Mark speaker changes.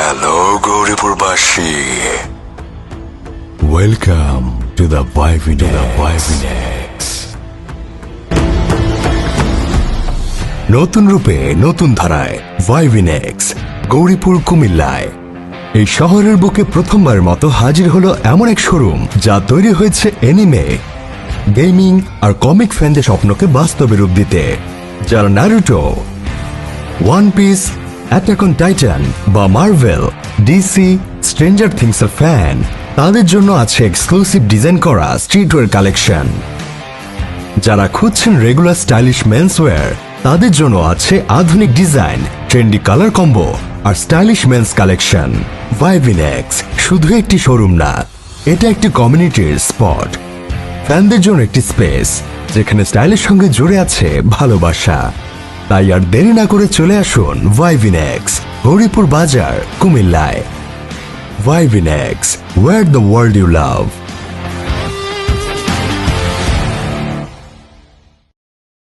Speaker 1: Hello গৌরীপুরবাসী, welcome to the Vivinex. নতুন রূপে নতুন ধারায় ভাইভিনেক্স গৌরীপুর কুমিল্লায়। এই শহরের বুকে প্রথমবার মতো হাজির হলো এমন এক শোরুম যা তৈরি হয়েছে এনিমে, গেমিং আর কমিক ফ্যানদের স্বপ্নকে বাস্তবে রূপ দিতে। যারা Naruto, one piece, attack on Titan বা মার্ভেল, ডিসি, স্ট্রেঞ্জার থিংস এর ফ্যান, তাদের জন্য আছে এক্সক্লুসিভ ডিজাইন করা স্ট্রিটওয়্যার কালেকশন। যারা খুঁজছেন রেগুলার স্টাইলিশ মেন্সওয়্যার, তাদের জন্য আছে আধুনিক ডিজাইন, ট্রেন্ডি কালার কম্বো আর স্টাইলিশ মেন্স কালেকশন। ভাইভিনেক্স শুধু একটি শোরুম না, এটা একটি কমিউনিটির স্পট, ফ্যানদের জন্য একটি স্পেস যেখানে স্টাইলের সঙ্গে জুড়ে আছে ভালোবাসা। তাই আর দেরি না করে চলে আসুন ভাইভিনেক্স, গৌরীপুর বাজার, কুমিল্লায়। ভাইভিনেক্স, where the world you love.